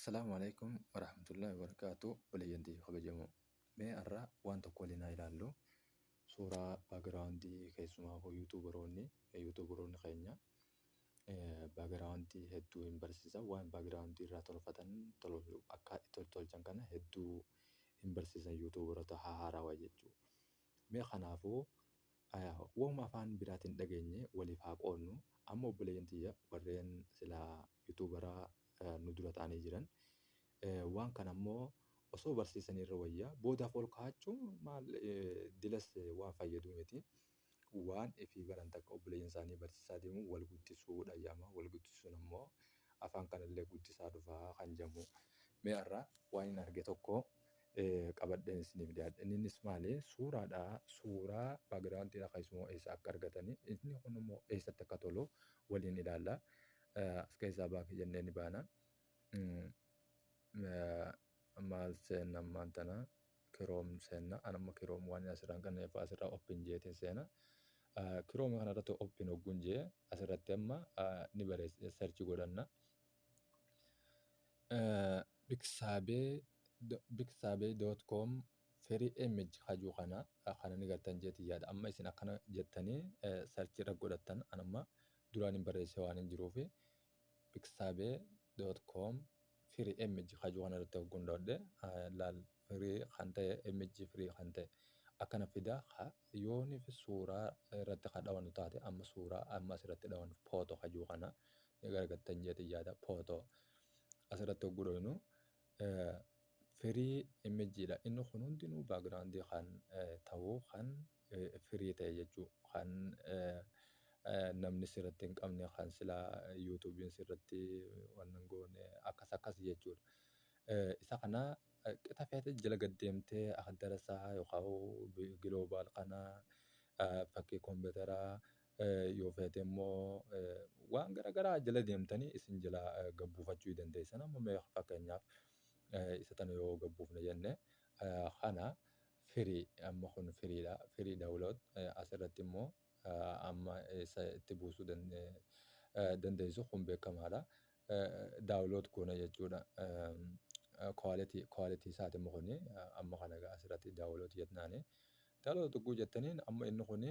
Assalamualaikum warahmatullahi wabarakatuh. Waliyanti kabajamoo. Mee har'a waan tokko waliin haa ilaallu. Suuraa baagiraawundii keessumaa yuutuubaroonni keenya baagiraawundii hedduu hin barsiisa. Waan baagiraawundii irraa tolfatan akka itti tolchan kana hedduu hin barsiisan yuutuubaroota haarawaa jechuudha. Mee kanaafuu waanuma afaan biraatiin dhageenye waliif haa qoodnu. Amma obboleeyyantii warreen silaa yuutuubaraa nu dura ta'anii jiran waan kana immoo osoo barsiisanii irra wayyaa boodaaf ol kaachuun maal dilas waan fayyadu miti. Waan ifii baran takka obboleeyyan isaanii barsiisaa deemu wal guddisuudha yaama. Wal guddisuun immoo afaan kanallee guddisaa dhufaa kan jedhamu. Mee har'a waan hin arge tokko qabadheen isiniif dhiyaadha. Innis maali? Suuraadha. Suuraa baagiraawundiidha keessumoo eessa akka argatanii inni kun immoo eessatti akka tolu waliin ilaalla. As keessaa baafii jennee ni baana. Maal seenna ammaan tana kiroom seenna. Anamma kiroom waan asirraan kanneef asirraa oppin jeetiin seena. Kirooma kanarratti oppin hogguun jee asirratti amma ni bareessa searchi godhanna. Bigsaabee.com free image hajuu kana ni gartan jeetii yaada. Amma isin akkana jettanii searchi irra godhattan anamma duraan hin barreesse waan hin jiruufi bigsaabee.com free image hajuu kana irratti hogguun dhoodhe laal free kan ta'e image free kan ta'e akkana fida yooniif suuraa irratti kadhawan taate amma suuraa amma asirratti dhawan photo hajuu kana ni gargattan jeetii yaada. Photo asirratti hogguu dhoynu free imageedha. Inni kun hundinuu baagiraawundii kan ta'uu kan free ta'e jechuu kan namni sirratti hin qabne kan silaa yuutuubiin sirratti wannan goone akkas jechuudha. Isa kana qixa feete jala gaddeemtee akka darasaa yookaan giloobaal kana fakkii kompiitaraa yoo feete immoo waan garaagaraa jala deemtanii isin jala gabbuufachuu dandeessan. Amma mee fakkeenyaaf isa tana yoo gabbuufne jenne kana firii amma kun firiidha. Firii daawuloot asirratti immoo amma isa itti buusuu dandeessu kun beekamaadha. Daawuloot goona jechuudha. Kwaalitii isaati immoo kuni amma kana asirratti daawuloot jetnaani. Daawuloot hogguu jettaniin amma inni kuni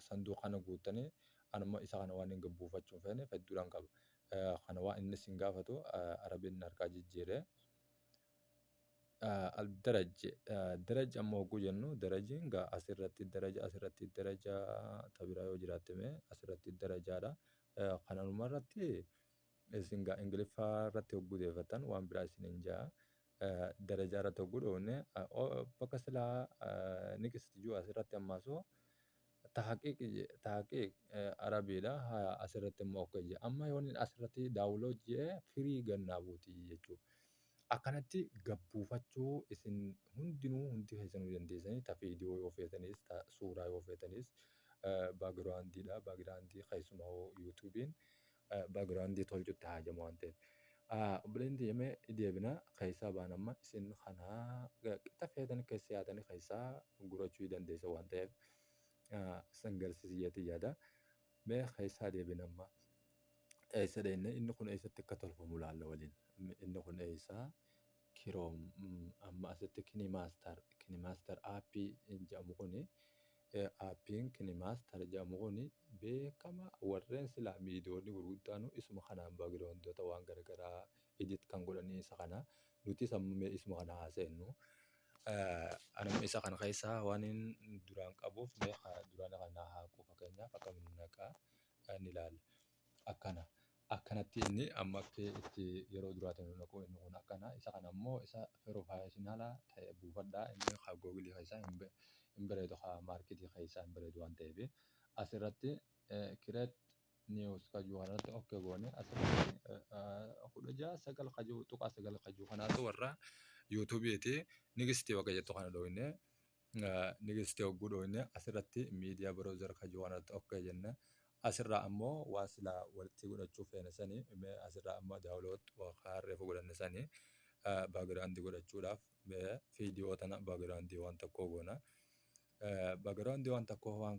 sanduuqa kana guuttanii amma isa kana waan hin gabbuufachuu hin feene hedduudhaan qaba. Kana waan inni isin gaafatu arabiin harkaa jijjiiree daraj amma hogguu jennu darajiin asirratti daraja tabiraa yoo jiraatte mee asirratti darajaadha. Kanuma irratti isin ingiliffaa irratti hogguu deeffattan waan biraa isin hin jaa. Darajaa irratti hogguu dhoofne bakka silaa niqisti jiru asirratti ammaasoo tahqiiq arabiidha. Asirratti immoo akka jee amma yoon asirratti daawuloot jee firii gannaa buutii jechuudha. Akkanatti gabbuufachuu isin hundi keessanuu dandeessanii ta viidiyoo yoo feetanis ta suuraa yoo feetanis baagiraawundiidha. Baagiraawundii keessumaa yuutuubiin baagiraawundii tolchutti haajama waan ta'eef. Obboleeyyantii yemmuu deebina keessaa baan amma isin kanaa qixa feetan keessa yaatanii keessaa gurachuu dandeessa waan ta'eef isin garsiisiyyatii yaada. Mee keessaa deebina amma eessa deenne inni kun eessatti akka tolfamu laalla waliin. Inni kun eessaa kiroom amma asitti kinimaastar aappii jedhamu kuni aappiin kinimaastar jedhamu kuni beekama warreen silaa miidiyoonni gurguddaanu isuma kanaan baagiraawundoota waan garaagaraa edit kan godhanii isa kana nuti sammuu isuma kana haasa'ennu. Anuma isa kana keessaa waan duraan qabuuf duraan kana haaquu fakkeenyaaf akkamiin naqaa ni ilaalla. Akkanatti inni amma itti yeroo duraatiin naquu inni kun akkana. Isa kana immoo isa pirofeeshinaala ta'e buufadhaa inni googilii keessaa hin bareedu maarketii keessaa hin bareedu waan ta'eef asirratti kireet niiwus kajuu kanarratti okkee goone asirratti 16 kajuu kanaatu warra yuutuubiiti nigistii wagga jettu kana dhooyne nigistii hogguu dhooyne asirratti miidiyaa biroozar kajuu kanarratti okkee jenne. Asirraa ammoo waan silaa walitti godhachuu feene sanii asirraa ammoo daawuloot waan reefu godhanne sanii baagiraawundii godhachuudhaaf viidiyoo tana baagiraawundii waan tokkoo goona. Baagiraawundii waan tokkoo waan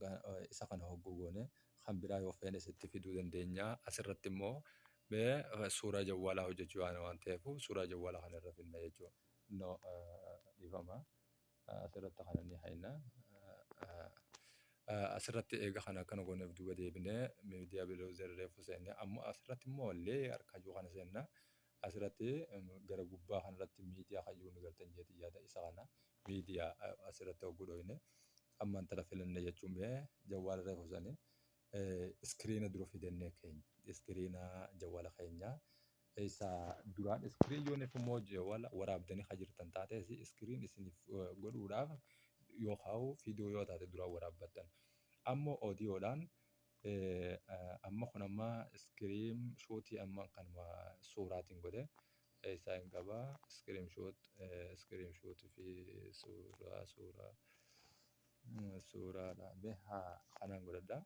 isa kana hogguu goone kan biraa yoo feene sitti fiduu dandeenya. Asirratti immoo Mee suuraa jawwaalaa hojjechuu waan ta'eef suuraa jawwaalaa kanarra finna jechuudha. No dhiifama asirratti kana ni hayna. Asirratti eega kana akkana gooneef duuba deebinee miidiyaa biloozerii reefu seenne ammoo asirratti immoo leeyaar kayyuu kana seenna. Asirratti gara gubbaa kanarratti miidiyaa kayyuu ni gartan jeeti yaada isa kana miidiyaa asirratti hogguu dhoofne ammaan tana filanne jechuun mee jawwaala reefu sanii iskiriina dura fidannee keenya iskiriina jawwaala keenyaa isa duraan iskiriin yooniif immoo jawwaala waraabdanii hajirtan taate iskiriin isiniif godhuudhaaf yookaan viidiyoo yoo taate duraan waraabbattan ammoo oodiyoodhaan amma kun amma iskiriin shootii amma kanuma suuraatiin godhe isaan qaba iskiriin shootii fi suuraadhaan haa kanaan godhadha.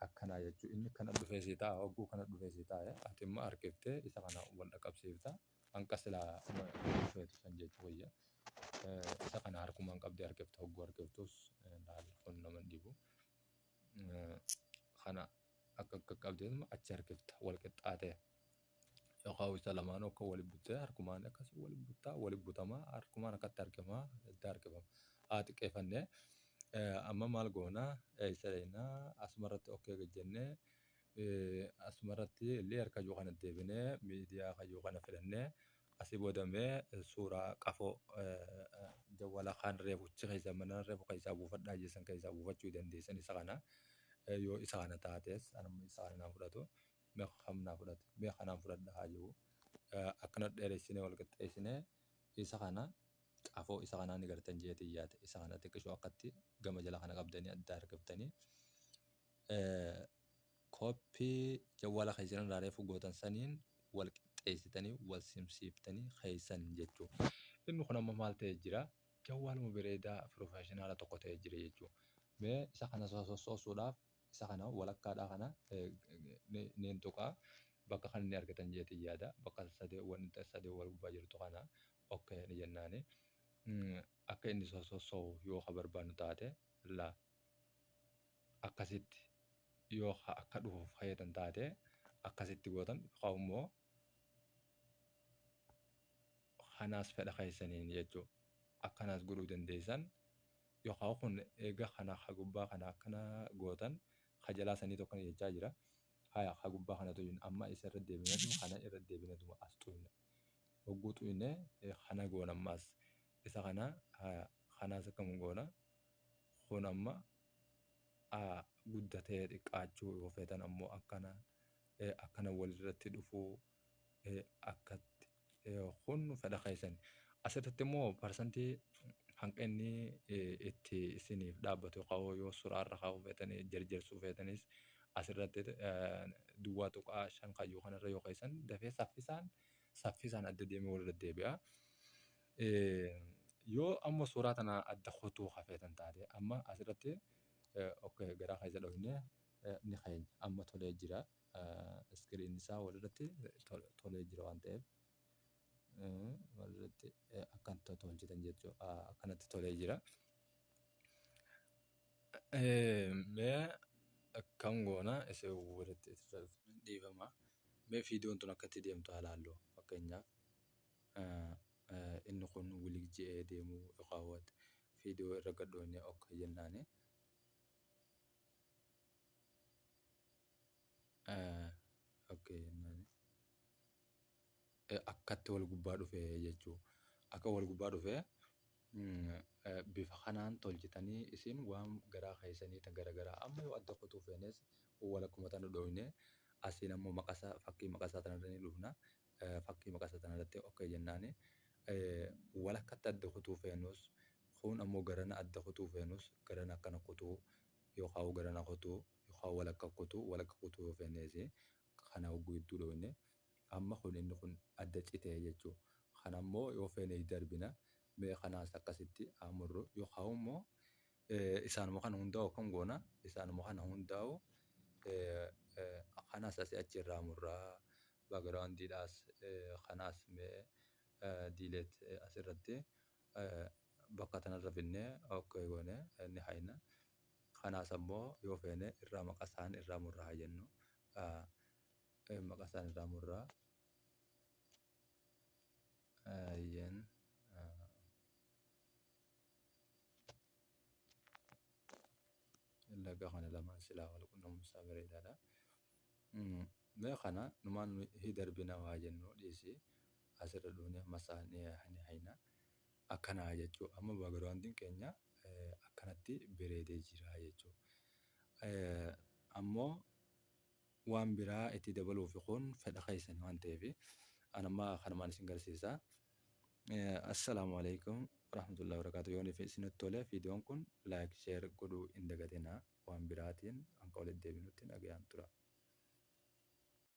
Akkanaa jechuun inni kana dhufee si ta'a hogguu kana dhufee si taa'e ati immoo harkiftee isa kana wal dhaqqabsiifta hanqa silaa dhufeetu san jechuu wayya isa kana harkumaan qabdee harkifta hogguu harkiftus laal kun nama dhibu kana akka qabdeetuma achi harkifta wal qixxaatee yookaan isa lamaan akka waliin buttee harkumaan akkasii waliin buttaa waliin butamaa harkumaan akkatti harkifamaa itti harkifama haa xiqqeeffannee. Amma maal goona isa asumarratti okkee gajjannee asumarratti illee harka yoo kana deebinee miidiyaa kayyoo kana filannee asii boodamee suuraa qafoo jawwaala kaan reefuchi keessa mana reefu keessaa buufadhaa jeessan keessaa buufachuu dandeessan isa kana yoo isa kana taates anamma isa kana naan fudhatu mee hamnaa fudhate mee kanaan fudhadha haa jiru akkana dheeressinee wal qixxeessinee isa kana qafoo isa kanaa ni gartan jeetii yaate isa kana xiqqishoo akkatti gama jala kana qabdanii adda harkiftanii koppii jawwaala keessan irraa reefu gootan saniin wal qixxeessitanii wal simsiiftanii keessan jechuudha. Inni kun amma maal ta'ee jira jawwaaluma bareedaa pirofeeshinaala tokko ta'ee jira jechuudha. Mee isa kana sossoosuudhaaf isa kana walakkaadhaa kana neen tuqaa bakka kan inni argatan jeetii yaada bakka sadee wal gubbaa jirtu kana okkee ni jennaani. Akka inni sossoo'u yoo barbaannu taate laa akkasitti yoo akka dhufuuf fayyadamtan taate akkasitti gootan yookaan immoo kanaas fedha keessaniin jechuudha. Akkanaas godhuu dandeessan yookaan kun egaa kana gubbaa kana akkana gootan kajalaa sanii tokko jechaa jira. Haa gubbaa kana tuyyin amma isa irra deebineetu kana irra deebineetu as tuyne hogguu tuyne kana goona ammaas isa kana kanaas akkam goona kun amma guddatee xiqqaachuu yoo feetan ammoo akkana walirratti dhufuu akkatti kun fedha keessan asirratti immoo parsantii hanqa inni itti isiniif dhaabbatu yookaan yoo suuraarra kaa'uu feetanii jarjarsuu feetanis asirratti duwwaa tuqaa 5 kayyuu kanarra yoo keessan dafee saffisaan adda deemee walirra deebi'a. Yoo amma suuraa tana adda kutuu hafeetan taate amma asirratti garaa keessa dhoofnee ni keenya amma tolee jira iskiriin isaa walirratti tolee jira waan ta'eef walirratti akkanta tolchitan jechuudha akkanatti tolee jira. Mee akkam goona isa walitti dhiifama mee viidiyoon tun akkatti deemtu halaallu fakkeenyaaf inni kun walii je'ee deemuu yookaan viidiyoo irra gadhoonee akka jennaani. Akkatti wal gubbaa dhufee jechuudha. Akka wal gubbaa dhufee bifa kanaan tolchitanii isin waan garaa keessanii garaagaraa amma yoo adda kutuu feenes walakkuma tana dhoofne asiin ammoo maqasa fakkii maqasaa tanarra ni dhufna fakkii maqasaa tanarratti akka jennaani walakkatti adda kutuu feenus kun ammoo garana adda kutuu feenus garana akkana kutuu yookaan garana kutuu yookaan walakka kutuu yoo feeneesi kana hogguu hedduu dhoofne amma kun inni kun adda citee jechuudha. Kana ammoo yoo feene darbina mee kanaas akkasitti amurru yookaan immoo isaanuma kana hundaa'u kan goona isaanuma kana hundaa'u kanaas asii achi irraa amurraa baagiraawundiidhaas kanaas mee diileet asirratti bakka tanarra finnee okkee goone ni hayna kanaas ammoo yoo feene irraa maqasaan irraa murraa jennu maqaa isaanii irraa murraa ayyeen laga kana lamaan silaa wal qunnamsiisaa bareedaadha. Mee kana numaan hidarbina waa jennu dhiisi asirra dhuunee masaanii hayna akkanaa jechuudha. Amma baagiraawundiin keenya akkanatti bareedee jira jechuudha. Ammoo waan biraa itti dabaluuf kun fedha keessan waan ta'eef anamma kanumaan isin garsiisa. Assalaamu alaikum warahmatullahi wabarakatuh. Yoon isinitti tole viidiyoon kun laayik sheer godhuu hin dagatinaa waan biraatiin akka walitti deebinutti nagayaan tura.